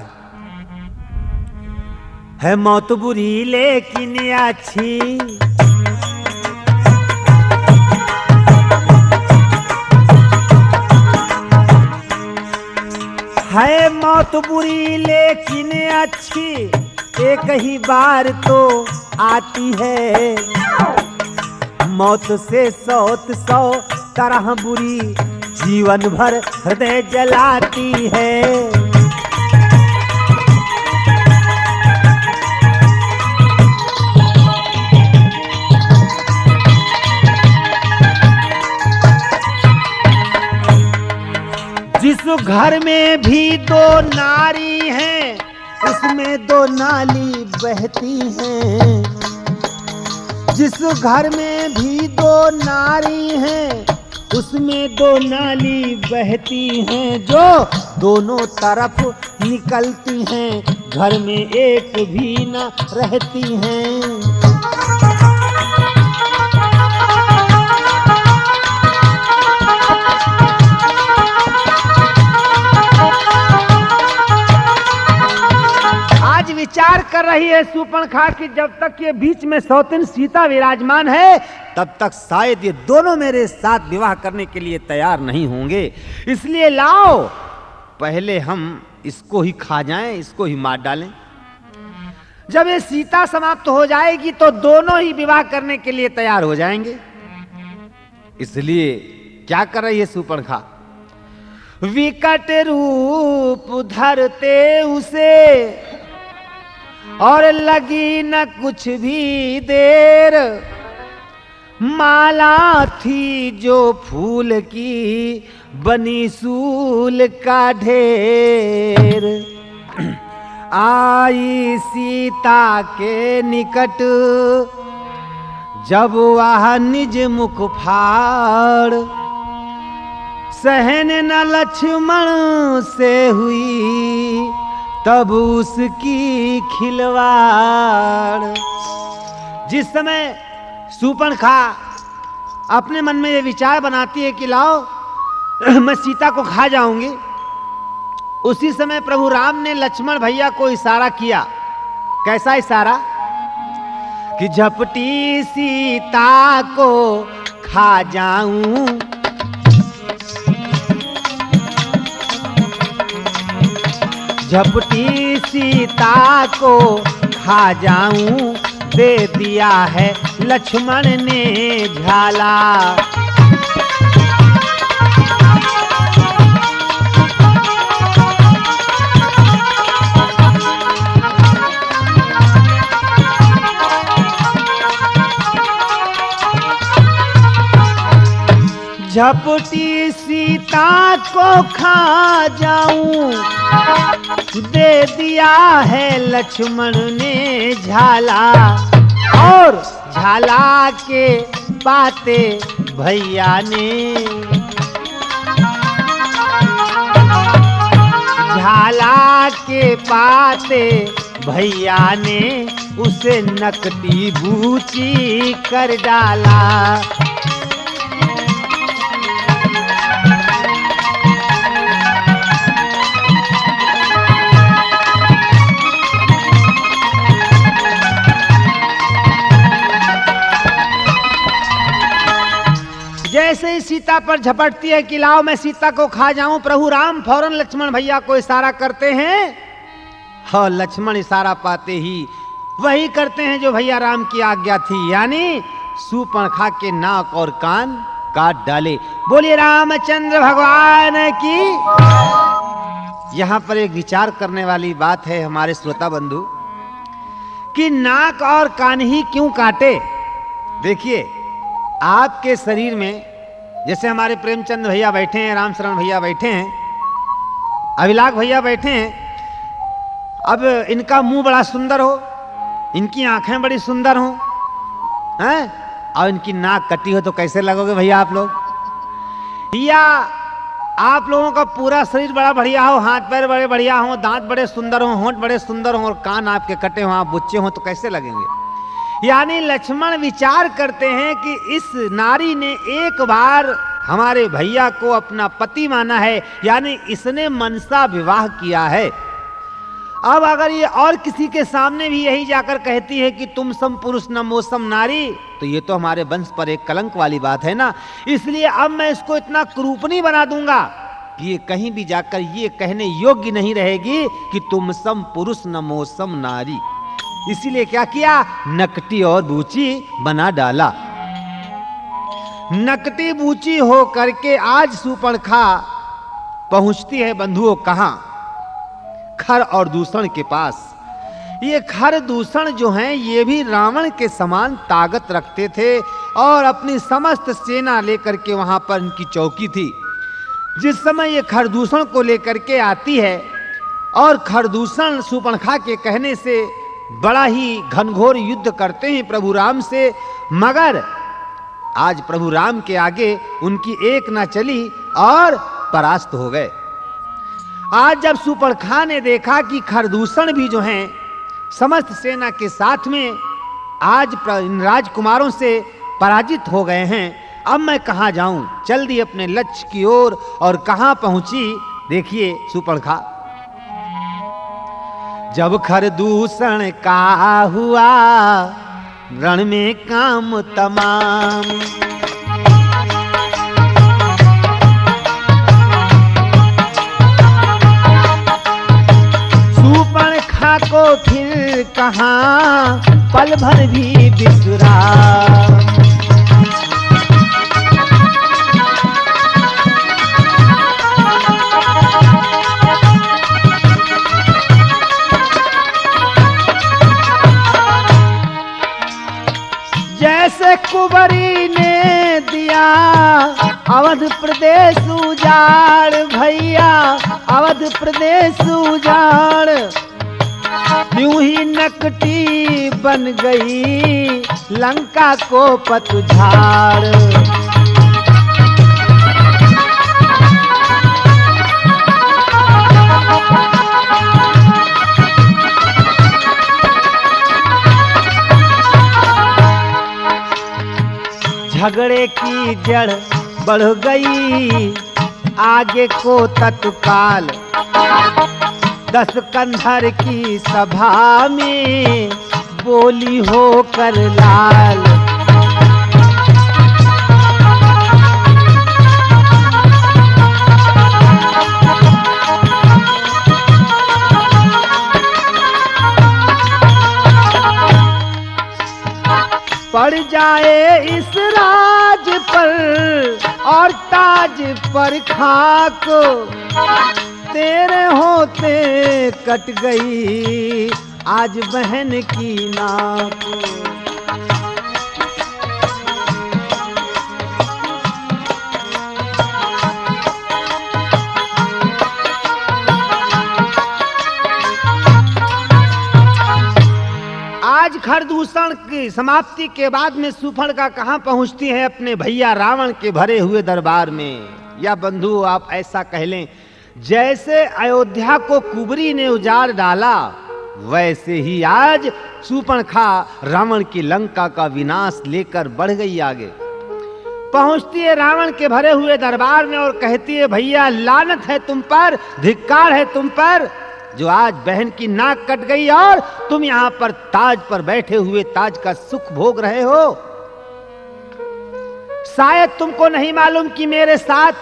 है मौत बुरी लेकिन अच्छी, है मौत बुरी लेकिन अच्छी, एक ही बार तो आती है। मौत से सौत 100 तरह बुरी, जीवन भर हृदय जलाती है। जिस घर में भी 2 नारी हैं, उसमें 2 नाली बहती हैं। जिस घर में भी 2 नारी हैं, उसमें 2 नाली बहती हैं, जो दोनों तरफ निकलती हैं, घर में एक भी न रहती हैं। विचार कर रही है सूर्पणखा कि जब तक ये बीच में सौतिन सीता विराजमान है, तब तक शायद ये दोनों मेरे साथ विवाह करने के लिए तैयार नहीं होंगे। इसलिए लाओ, पहले हम इसको ही खा जाएं, इसको ही मार डालें। जब ये सीता समाप्त हो जाएगी तो दोनों ही विवाह करने के लिए तैयार हो जाएंगे। इसलिए क्या कर रही है सूर्पणखा? विकट रूप धरते उसे और लगी न कुछ भी देर, माला थी जो फूल की बनी सूल का ढेर। आई सीता के निकट जब वह निज मुख फाड़, सहन न लक्ष्मण से हुई तब उसकी खिलवाड़। जिस समय सूर्पणखा अपने मन में ये विचार बनाती है कि लाओ मैं सीता को खा जाऊंगी, उसी समय प्रभु राम ने लक्ष्मण भैया को इशारा किया। कैसा इशारा? कि झपटी सीता को खा जाऊं, झपटी सीता को खा जाऊं, दे दिया है लक्ष्मण ने झाला। झपटी सीता को खा जाऊं, दे दिया है लक्ष्मण ने झाला। और झाला के पाते भैया ने, झाला के पाते भैया ने उसे नकटी बूची कर डाला। सीता पर झपटती है कि लाओ मैं सीता को खा जाऊं। प्रभु राम फौरन लक्ष्मण भैया को इशारा करते हैं और लक्ष्मण इशारा पाते ही वही करते हैं जो भैया राम की आज्ञा थी, यानी शूर्पणखा के नाक और कान काट डाले। बोलिए रामचंद्र भगवान की। यहां पर एक विचार करने वाली बात है हमारे श्रोता बंधु कि नाक और कान ही क्यों काटे। देखिए, आपके शरीर में जैसे हमारे प्रेमचंद भैया बैठे हैं, रामशरण भैया बैठे हैं, अभिलाख भैया बैठे हैं, अब इनका मुंह बड़ा सुंदर हो, इनकी आंखें बड़ी सुंदर हो, हैं, और इनकी नाक कटी हो तो कैसे लगोगे भैया आप लोग। या आप लोगों का पूरा शरीर बड़ा बढ़िया हो, हाथ पैर बड़े बढ़िया हो, दांत बड़े सुंदर हो, होंठ बड़े सुंदर हो और कान आपके कटे हो, आप बुच्चे हो तो कैसे लगेंगे। यानी लक्ष्मण विचार करते हैं कि इस नारी ने एक बार हमारे भैया को अपना पति माना है, यानी इसने मनसा विवाह किया है। अब अगर ये और किसी के सामने भी यही जाकर कहती है कि तुम सम पुरुष न मोसम नारी, तो ये तो हमारे वंश पर एक कलंक वाली बात है ना। इसलिए अब मैं इसको इतना क्रूपनी बना दूंगा कि ये कहीं भी जाकर ये कहने योग्य नहीं रहेगी कि तुम सम पुरुष न मोसम नारी। इसीलिए क्या किया, नकटी और बूची बना डाला। नकटी बूची हो करके आज शूर्पणखा पहुंचती है बंधुओं कहां, खर और दूषण के पास। ये खर दूषण जो हैं ये भी रावण के समान ताकत रखते थे और अपनी समस्त सेना लेकर के वहां पर इनकी चौकी थी। जिस समय ये खरदूषण को लेकर के आती है और खरदूषण शूर्पणखा के कहने से बड़ा ही घनघोर युद्ध करते हैं प्रभु राम से, मगर आज प्रभु राम के आगे उनकी एक ना चली और परास्त हो गए। आज जब शूर्पणखा ने देखा कि खरदूषण भी जो हैं समस्त सेना के साथ में आज इन राजकुमारों से पराजित हो गए हैं, अब मैं कहां जाऊं, चल दी अपने लक्ष्य की ओर और कहां पहुंची। देखिए शूर्पणखा, जब खरदूषण का हुआ रण में काम तमाम, शूर्पणखा को फिर कहां पल भर भी बिसरा। जैसे कुंवरी ने दिया अवध प्रदेश उजाड़, भैया अवध प्रदेश उजाड़, यूं ही नकटी बन गई लंका को पतझाड़। झगड़े की जड़ बढ़ गई आगे को तत्काल, 10 कंधर की सभा में बोली होकर लाल। पड़ जाए इस राज पर और ताज पर खाक, तेरे होते कट गई आज बहन की नाक। आज खरदूषण की समाप्ति के बाद में शूर्पणखा कहां पहुंचती है, अपने भैया रावण के भरे हुए दरबार में। या बंधु आप ऐसा कह लें, जैसे अयोध्या को कुंवरी ने उजाड़ डाला, वैसे ही आज शूर्पणखा रावण की लंका का विनाश लेकर बढ़ गई आगे। पहुंचती है रावण के भरे हुए दरबार में और कहती है, भैया लानत है तुम पर, धिक्कार है तुम पर, जो आज बहन की नाक कट गई और तुम यहां पर ताज पर बैठे हुए ताज का सुख भोग रहे हो। शायद तुमको नहीं मालूम कि मेरे साथ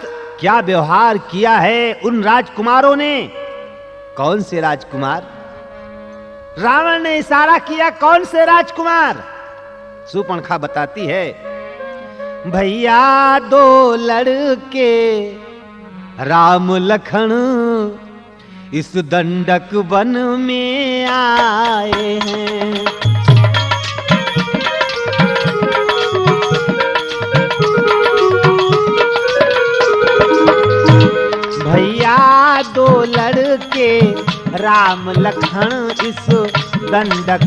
क्या व्यवहार किया है उन राजकुमारों ने। कौन से राजकुमार? रावण ने इशारा किया, कौन से राजकुमार? शूर्पणखा बताती है, भैया दो लड़के राम लखन इस दंडक वन में आए हैं। भैया दो लड़के राम लखन इस दंडक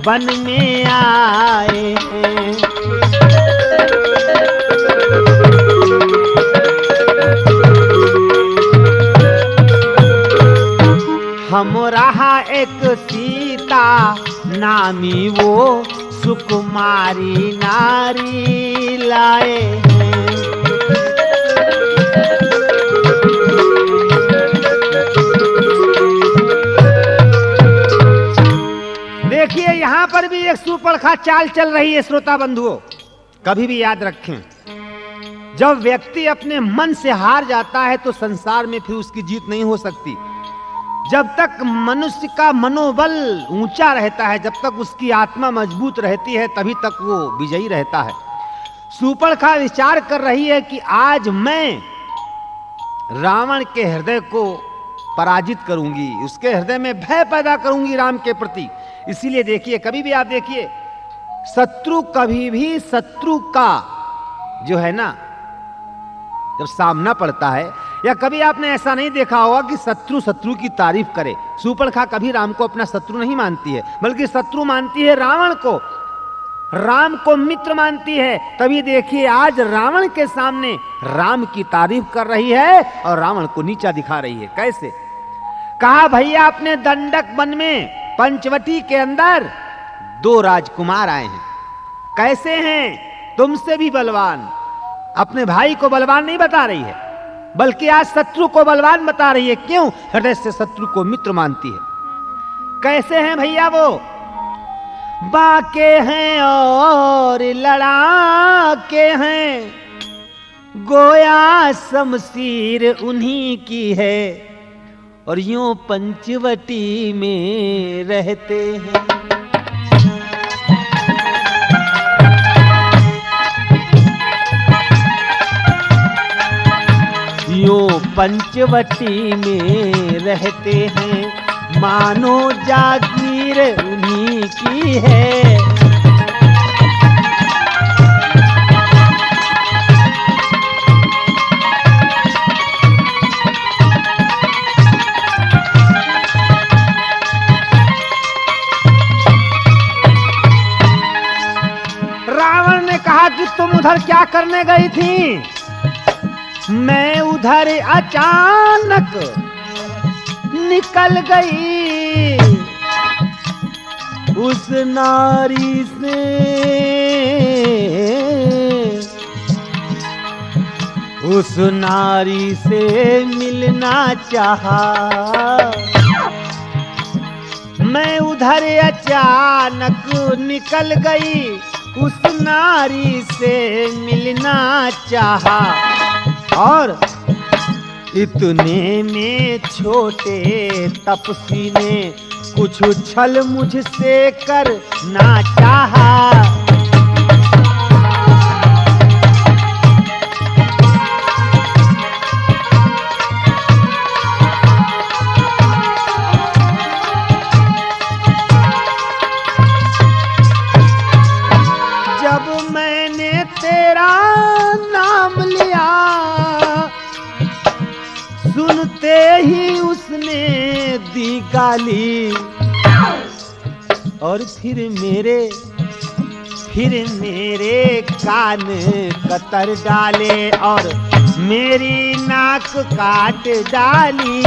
वन में आए हैं। हम रहा एक सीता नामी वो सुकुमारी नारी लाए हैं। देखिए यहां पर भी एक शूर्पणखा चाल चल रही है। श्रोता बंधुओं, कभी भी याद रखें, जब व्यक्ति अपने मन से हार जाता है तो संसार में फिर उसकी जीत नहीं हो सकती। जब तक मनुष्य का मनोबल ऊंचा रहता है, जब तक उसकी आत्मा मजबूत रहती है, तभी तक वो विजयी रहता है। शूर्पणखा विचार कर रही है कि आज मैं रावण के हृदय को पराजित करूंगी, उसके हृदय में भय पैदा करूंगी राम के प्रति। इसीलिए देखिए, कभी भी आप देखिए, शत्रु कभी भी शत्रु का जो है ना, जब सामना पड़ता है, या कभी आपने ऐसा नहीं देखा होगा कि शत्रु शत्रु की तारीफ करे। शूर्पणखा कभी राम को अपना शत्रु नहीं मानती है, बल्कि शत्रु मानती है रावण को, राम को मित्र मानती है। तभी देखिए आज रावण के सामने राम की तारीफ कर रही है और रावण को नीचा दिखा रही है। कैसे? कहा, भैया अपने दंडक वन में पंचवटी के अंदर दो राजकुमार आए हैं। कैसे हैं? तुमसे भी बलवान। अपने भाई को बलवान नहीं बता रही है, बल्कि आज शत्रु को बलवान बता रही है। क्यों? हृदय से शत्रु को मित्र मानती है। कैसे हैं भैया वो? बाके हैं और लड़ाके हैं, गोया शमशीर उन्हीं की है, और यूं पंचवटी में रहते हैं। यूं पंचवटी में रहते हैं, मानो जागीर उन्हीं की है। रावण ने कहा कि तुम उधर क्या करने गई थी? मैं उधर अचानक निकल गई उस नारी से, उस नारी से मिलना चाहा। मैं उधर अचानक निकल गई उस नारी से मिलना चाहा, और इतने में छोटे तपसी ने कुछ छल मुझसे कर ना चाहा। जब मैंने तेरा नाम लिया, सुनते ही उसने दी गाली, और फिर मेरे कान कतर डाले और मेरी नाक काट डाली।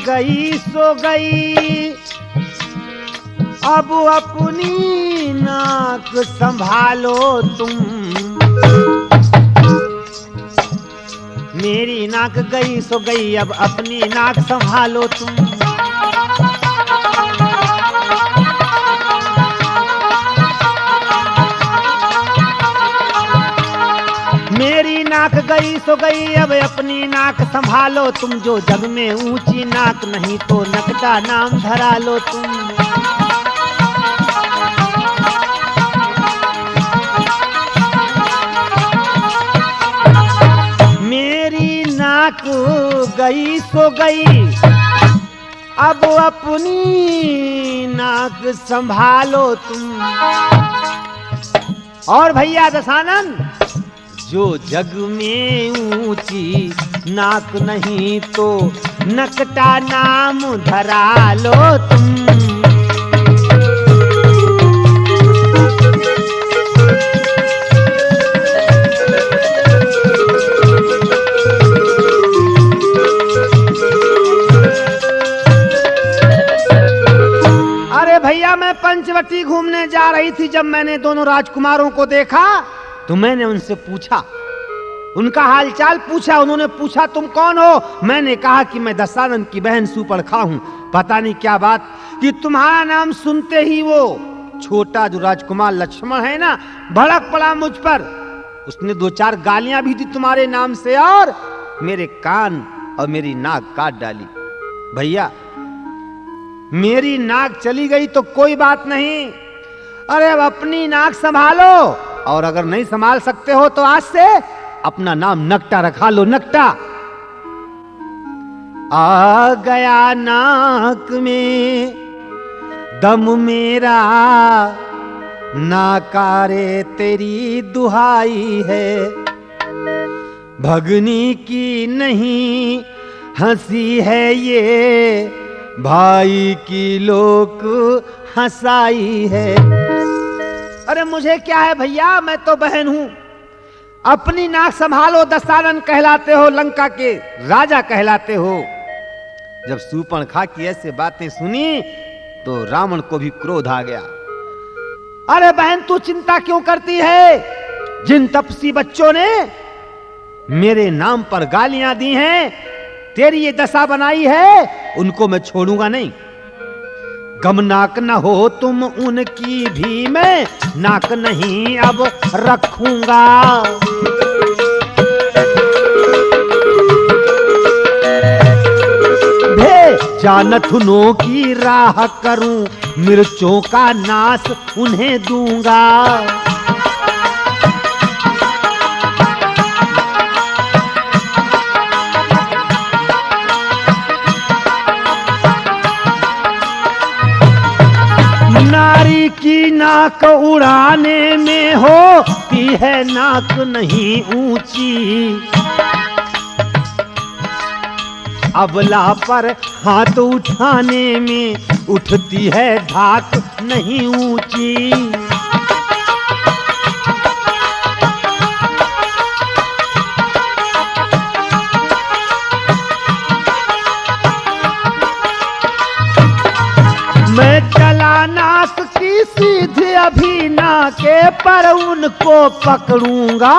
गई सो गई, अब अपनी ना नाक संभालो तुम, मेरी नाक गई सो गई, अब अपनी नाक संभालो तुम। मेरी नाक गई सो गई, अब अपनी नाक संभालो तुम, जो जग में ऊंची नाक नहीं तो नकटा नाम धरा लो तुम। मेरी नाक गई सो गई, अब अपनी नाक संभालो तुम। और भैया दशानन, जो जग में ऊंची नाक नहीं तो नकटा नाम धरा लो तुम। अरे भैया, मैं पंचवटी घूमने जा रही थी, जब मैंने दोनों राजकुमारों को देखा तो मैंने उनसे पूछा, उनका हालचाल पूछा। उन्होंने पूछा तुम कौन हो? मैंने कहा कि मैं दशानन की बहन सूर्पणखा हूं। पता नहीं क्या बात कि तुम्हारा नाम सुनते ही वो छोटा जो राजकुमार लक्ष्मण है ना, भड़क पड़ा मुझ पर। उसने 2-4 गालियां भी दी तुम्हारे नाम से और मेरे कान और मेरी नाक काट डाली। भैया, मेरी नाक चली गई तो कोई बात नहीं, अरे अब अपनी नाक संभालो, और अगर नहीं संभाल सकते हो तो आज से अपना नाम नकटा रखा लो, नकटा। आ गया नाक में दम मेरा, नाकारे तेरी दुहाई है, भगनी की नहीं हंसी है ये, भाई की लोक हंसाई है। अरे मुझे क्या है भैया, मैं तो बहन हूं, अपनी नाक संभालो। दशानन कहलाते हो, लंका के राजा कहलाते हो। जब सूर्पणखा की ऐसे बातें सुनी तो रावण को भी क्रोध आ गया। अरे बहन, तू चिंता क्यों करती है? जिन तपसी बच्चों ने मेरे नाम पर गालियां दी हैं, तेरी ये दशा बनाई है, उनको मैं छोड़ूंगा नहीं। गमनाक न हो तुम उनकी भी मैं नाक नहीं अब रखूंगा। जानथुनों की राह करूं, मिर्चों का नाश उन्हें दूंगा। नारी की नाक उड़ाने में होती है नाक नहीं ऊंची, अबला पर हाथ उठाने में उठती है धाक नहीं ऊंची। मैं चला नाक की सीधी अभी नाके पर उनको पकड़ूंगा,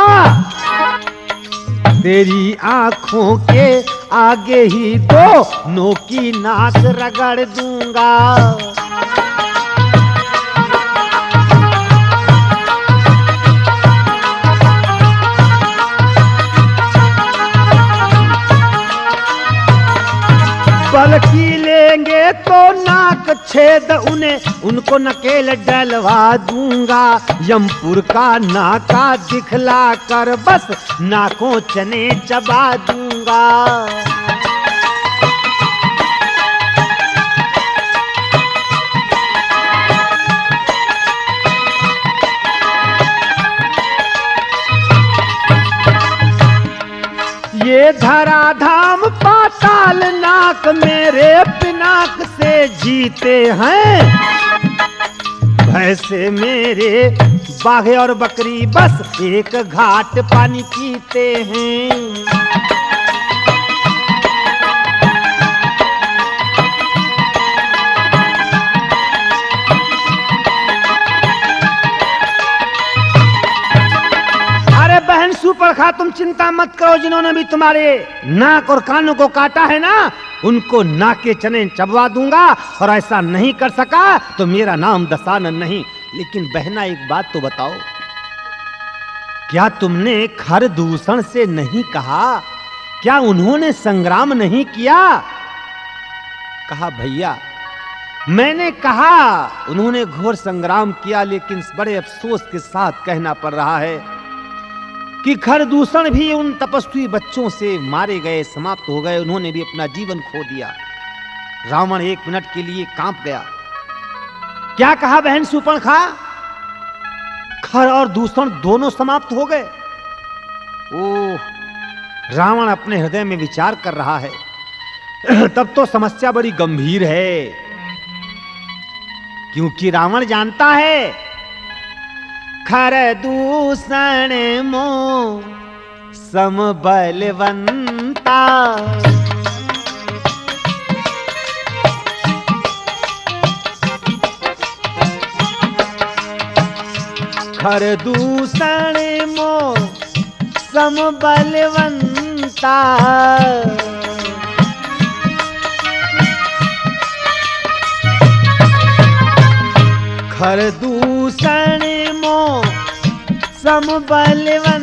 तेरी आंखों के आगे ही दोनों की नाक रगड़ दूंगा। पलकी लेंगे तो नाक छेद उनको नकेल डलवा दूंगा। यमपुर का नाका दिखला कर बस नाकों चने चबा दूंगा। ये धराधाम पाताल नाक मेरे पिनाक से जीते हैं। भैंसे मेरे बाघे और बकरी बस एक घाट पानी पीते हैं। सूर्पणखा तुम चिंता मत करो, जिन्होंने भी तुम्हारे नाक और कानों को काटा है ना, उनको नाक के चने चबवा दूंगा, और ऐसा नहीं कर सका तो मेरा नाम दशानन नहीं। लेकिन बहना एक बात तो बताओ, क्या तुमने खरदूषण से नहीं कहा? क्या उन्होंने संग्राम नहीं किया? कहा भैया मैंने कहा उन्होंने घोर संग्राम किया, लेकिन बड़े अफसोस के साथ कहना पड़ रहा है कि खरदूषण भी उन तपस्वी बच्चों से मारे गए, समाप्त हो गए, उन्होंने भी अपना जीवन खो दिया। रावण 1 मिनट के लिए कांप गया। क्या कहा बहन सूर्पणखा? खर और दूषण दोनों समाप्त हो गए। ओह, रावण अपने हृदय में विचार कर रहा है। तब तो समस्या बड़ी गंभीर है, क्योंकि रावण जानता है खर दूषण मो समबलवंता, खर दूषण मो समबलवंता, खर दूषण मो समबलवंता,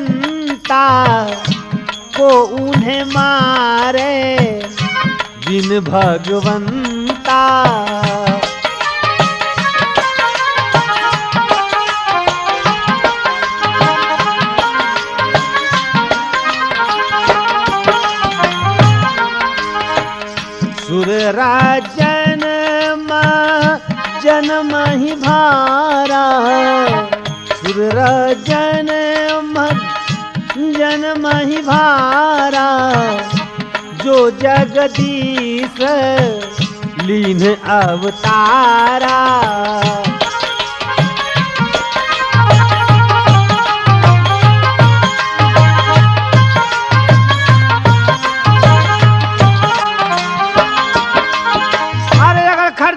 को उन्हें मारे बिन भगवंता। सुरराजन जन्म ही भारा, सुरराजन जन्म ही भारा, जो जगदीश लीन अवतारा।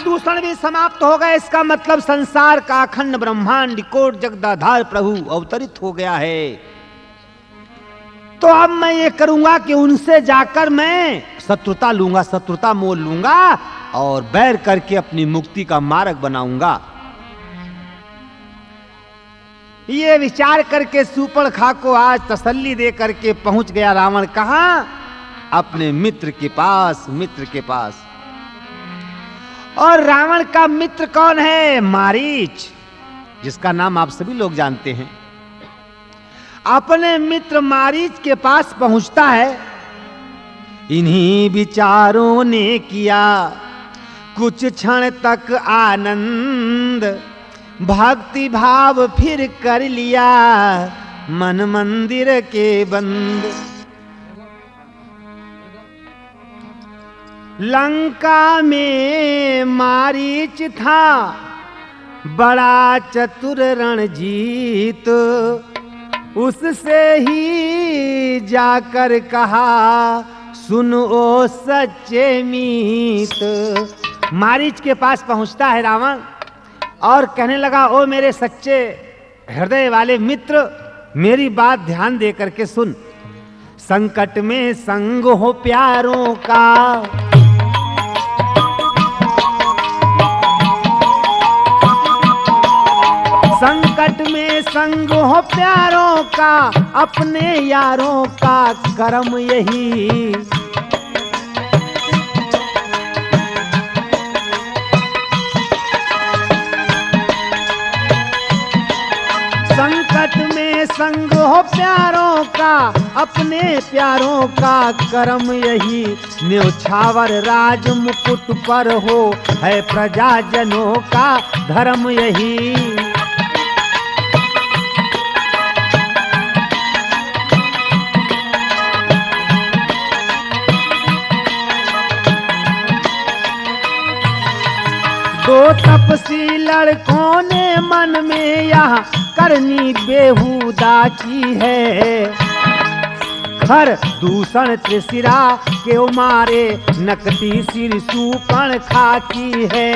दूषण भी समाप्त हो गए, इसका मतलब संसार का अखंड ब्रह्मांड कोट जगदाधार प्रभु अवतरित हो गया है। तो अब मैं ये करूंगा कि उनसे जाकर मैं शत्रुता लूंगा, शत्रुता मोल लूंगा, और बैर करके अपनी मुक्ति का मार्ग बनाऊंगा। ये विचार करके सूर्पणखा को आज तसल्ली दे करके पहुंच गया रावण। कहां? अपने मित्र के पास, मित्र के पास। और रावण का मित्र कौन है? मारीच, जिसका नाम आप सभी लोग जानते हैं। अपने मित्र मारीच के पास पहुंचता है। इन्हीं विचारों ने किया कुछ क्षण तक आनंद, भक्ति भाव फिर कर लिया मन मंदिर के बंद। लंका में मारीच था बड़ा चतुर रणजीत, उससे ही जाकर कहा सुन ओ सच्चे मीत। मारीच के पास पहुंचता है रावण और कहने लगा, ओ मेरे सच्चे हृदय वाले मित्र, मेरी बात ध्यान दे करके सुन। संकट में संग हो प्यारों का, संकट में संग हो प्यारों का, अपने यारों का कर्म यही। संकट में संग हो प्यारों का, अपने प्यारों का कर्म यही। न्योछावर राज मुकुट पर हो, है प्रजाजनों का धर्म यही। दो तपसी लड़कों ने मन में यह करनी बेहुदा की है। खर दूषण त्रिशिरा के मारे, नकटी सिर सूर्पणखा की है।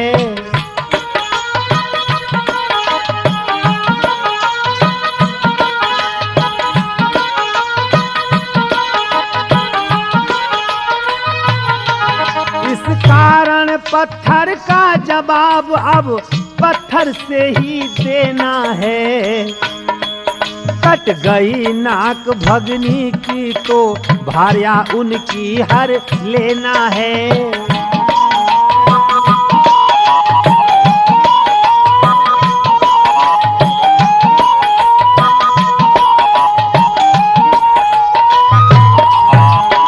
पत्थर का जवाब अब पत्थर से ही देना है। कट गई नाक भगनी की तो भार्या उनकी हर लेना है।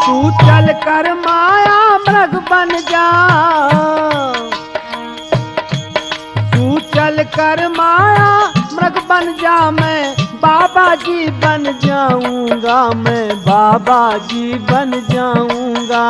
तू चल कर माया मृग बन जा, तू चल कर माया मृग बन जा, मैं बाबा जी बन जाऊंगा, मैं बाबा जी बन जाऊंगा।